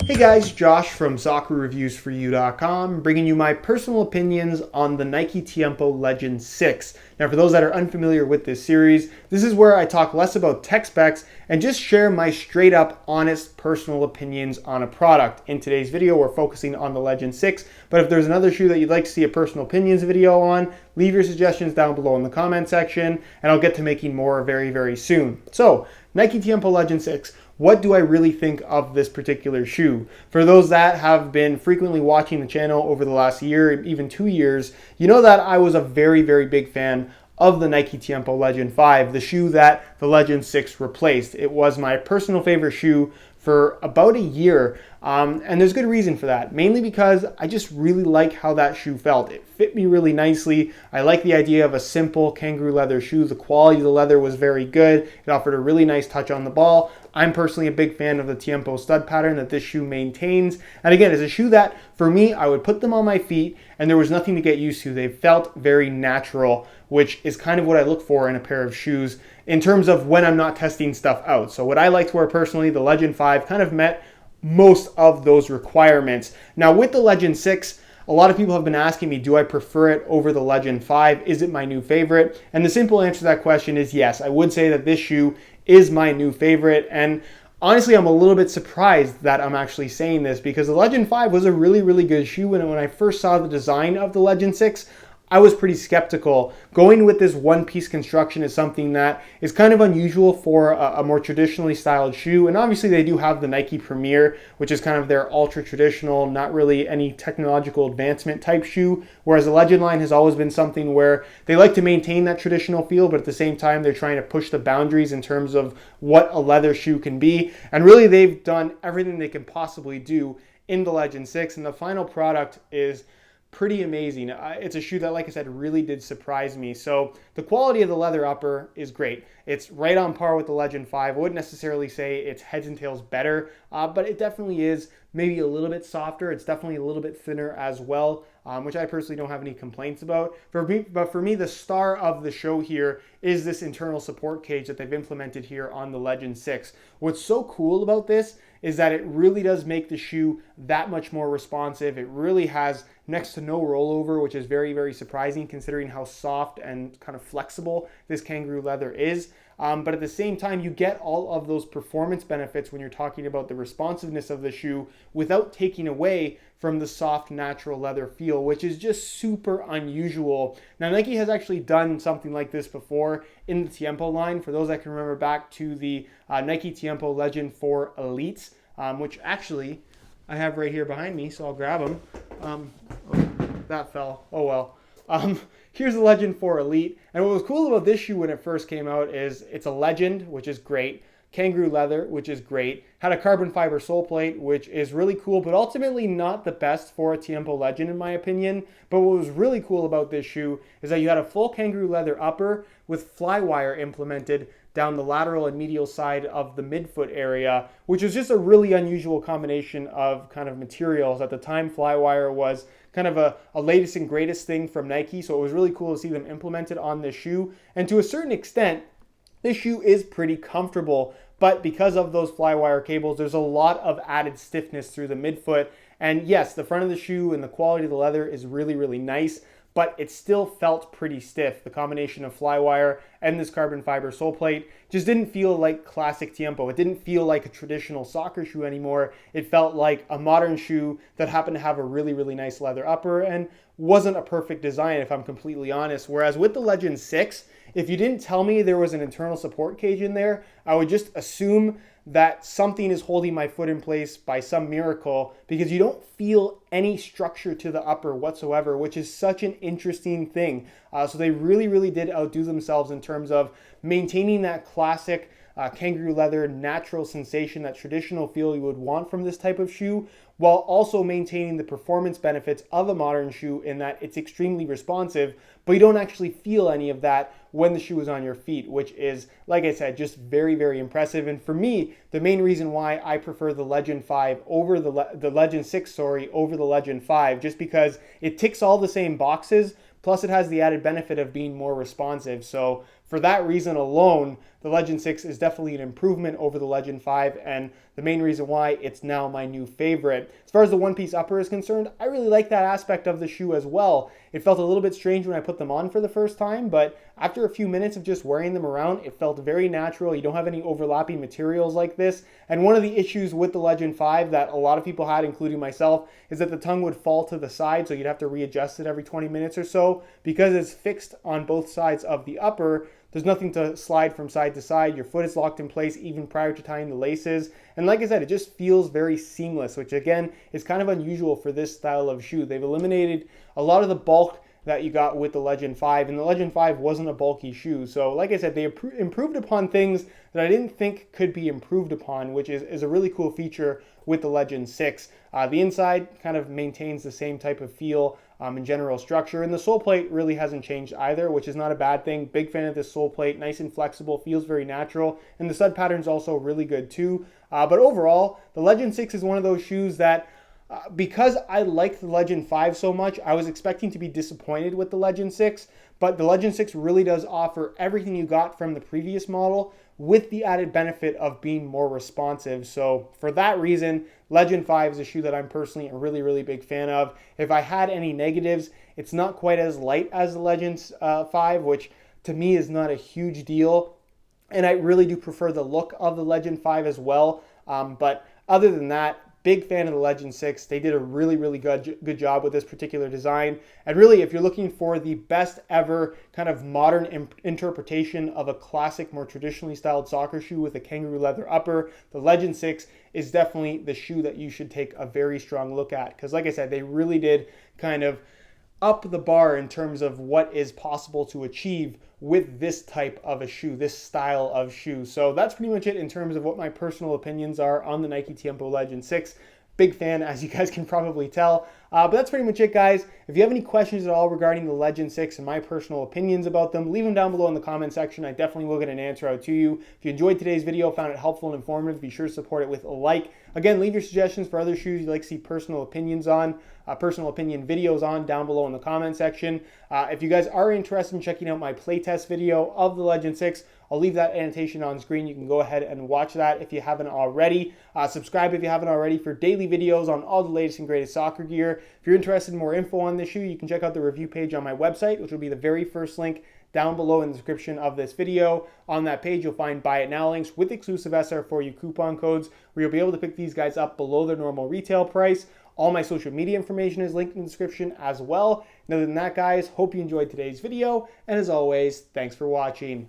Hey guys, Josh from soccerreviewsforyou.com, bringing you my personal opinions on the Nike Tiempo Legend 6. Now for those that are unfamiliar with this series, this is where I talk less about tech specs and just share my straight up honest personal opinions on a product. In today's video, we're focusing on the Legend 6, but if there's another shoe that you'd like to see a personal opinions video on, leave your suggestions down below in the comment section, and I'll get to making more very, very soon. So, Nike Tiempo Legend 6. What do I really think of this particular shoe? For those that have been frequently watching the channel over the last year, even 2 years, you know that I was a very, very big fan of the Nike Tiempo Legend 5, the shoe that the Legend 6 replaced. It was my personal favorite shoe for about a year, and there's good reason for that. Mainly because I just really like how that shoe felt. It fit me really nicely. I like the idea of a simple kangaroo leather shoe. The quality of the leather was very good. It offered a really nice touch on the ball. I'm personally a big fan of the Tiempo stud pattern that this shoe maintains. And again, it's a shoe that, for me, I would put them on my feet and there was nothing to get used to. They felt very natural, which is kind of what I look for in a pair of shoes in terms of when I'm not testing stuff out. So what I like to wear personally, the Legend 5 kind of met most of those requirements. Now with the Legend 6, a lot of people have been asking me, do I prefer it over the Legend 5? Is it my new favorite? And the simple answer to that question is yes. I would say that this shoe is my new favorite. And honestly, I'm a little bit surprised that I'm actually saying this because the Legend 5 was a really, really good shoe. And when I first saw the design of the Legend 6, I was pretty skeptical. Going with this one-piece construction is something that is kind of unusual for a more traditionally styled shoe. And obviously they do have the Nike Premier, which is kind of their ultra-traditional, not really any technological advancement type shoe. Whereas the Legend line has always been something where they like to maintain that traditional feel, but at the same time, they're trying to push the boundaries in terms of what a leather shoe can be. And really, they've done everything they can possibly do in the Legend 6. And the final product is pretty amazing. It's a shoe that, like I said, really did surprise me. So the quality of the leather upper is great. It's right on par with the Legend 5. I wouldn't necessarily say it's heads and tails better, but it definitely is maybe a little bit softer. It's definitely a little bit thinner as well, which I personally don't have any complaints about. But for me, the star of the show here is this internal support cage that they've implemented here on the Legend 6. What's so cool about this is that it really does make the shoe that much more responsive. It really has next to no rollover, which is very, very surprising considering how soft and kind of flexible this kangaroo leather is. But at the same time, you get all of those performance benefits when you're talking about the responsiveness of the shoe without taking away from the soft, natural leather feel, which is just super unusual. Now, Nike has actually done something like this before in the Tiempo line. For those that can remember back to the Nike Tiempo Legend 4 Elites, which actually I have right here behind me, so I'll grab them. Oh, that fell. Oh well. Here's the Legend 4 Elite. And what was cool about this shoe when it first came out is it's a Legend, which is great. Kangaroo leather, which is great. Had a carbon fiber sole plate, which is really cool, but ultimately not the best for a Tiempo Legend in my opinion. But what was really cool about this shoe is that you had a full kangaroo leather upper with fly wire implemented down the lateral and medial side of the midfoot area, which was just a really unusual combination of kind of materials. At the time, fly wire was kind of a latest and greatest thing from Nike, so it was really cool to see them implemented on this shoe. And to a certain extent, this shoe is pretty comfortable, but because of those fly wire cables, there's a lot of added stiffness through the midfoot. And yes, the front of the shoe and the quality of the leather is really, really nice, but it still felt pretty stiff. The combination of fly wire and this carbon fiber sole plate just didn't feel like classic Tiempo. It didn't feel like a traditional soccer shoe anymore. It felt like a modern shoe that happened to have a really, really nice leather upper and wasn't a perfect design, if I'm completely honest. Whereas with the Legend 6, if you didn't tell me there was an internal support cage in there, I would just assume that something is holding my foot in place by some miracle because you don't feel any structure to the upper whatsoever, which is such an interesting thing. So they really, really did outdo themselves in terms of maintaining that classic kangaroo leather natural sensation, that traditional feel you would want from this type of shoe, while also maintaining the performance benefits of a modern shoe in that it's extremely responsive, but you don't actually feel any of that when the shoe is on your feet, which is, like I said, just very, very impressive. And for me, the main reason why I prefer the Legend 5 over the Legend 6, over the Legend 5, just because it ticks all the same boxes, plus it has the added benefit of being more responsive. So for that reason alone, the Legend 6 is definitely an improvement over the Legend 5, and the main reason why it's now my new favorite. As far as the one-piece upper is concerned, I really like that aspect of the shoe as well. It felt a little bit strange when I put them on for the first time, but after a few minutes of just wearing them around, it felt very natural. You don't have any overlapping materials like this. And one of the issues with the Legend 5 that a lot of people had, including myself, is that the tongue would fall to the side, so you'd have to readjust it every 20 minutes or so. Because it's fixed on both sides of the upper, there's nothing to slide from side to side. Your foot is locked in place even prior to tying the laces. And like I said, it just feels very seamless, which again is kind of unusual for this style of shoe. They've eliminated a lot of the bulk that you got with the Legend 5, and the Legend 5 wasn't a bulky shoe. So like I said, they improved upon things that I didn't think could be improved upon, which is a really cool feature with the Legend 6. The inside kind of maintains the same type of feel and general structure, and the sole plate really hasn't changed either, which is not a bad thing. Big fan of this sole plate, nice and flexible, feels very natural, and the stud pattern's also really good too. But overall, the Legend 6 is one of those shoes that because I like the Legend 5 so much, I was expecting to be disappointed with the Legend 6, but the Legend 6 really does offer everything you got from the previous model with the added benefit of being more responsive. So for that reason, Legend 5 is a shoe that I'm personally a really, really big fan of. If I had any negatives, it's not quite as light as the Legend 5, which to me is not a huge deal. And I really do prefer the look of the Legend 5 as well. But other than that, big fan of the Legend 6. They did a really, really good job with this particular design. And really, if you're looking for the best ever kind of modern interpretation of a classic, more traditionally styled soccer shoe with a kangaroo leather upper, the Legend 6 is definitely the shoe that you should take a very strong look at. Because like I said, they really did kind of up the bar in terms of what is possible to achieve with this type of a shoe, this style of shoe. So that's pretty much it in terms of what my personal opinions are on the Nike Tiempo Legend 6. Big fan, as you guys can probably tell. But that's pretty much it, guys. If you have any questions at all regarding the Legend 6 and my personal opinions about them, leave them down below in the comment section. I definitely will get an answer out to you. If you enjoyed today's video, found it helpful and informative, be sure to support it with a like. Again, leave your suggestions for other shoes you'd like to see personal opinions on, personal opinion videos on down below in the comment section. If you guys are interested in checking out my playtest video of the Legend 6, I'll leave that annotation on screen. You can go ahead and watch that if you haven't already. Subscribe if you haven't already for daily videos on all the latest and greatest soccer gear. If you're interested in more info on this shoe, you can check out the review page on my website, which will be the very first link down below in the description of this video. On that page, you'll find Buy It Now links with exclusive SR4U coupon codes where you'll be able to pick these guys up below their normal retail price. All my social media information is linked in the description as well. And other than that, guys, hope you enjoyed today's video. And as always, thanks for watching.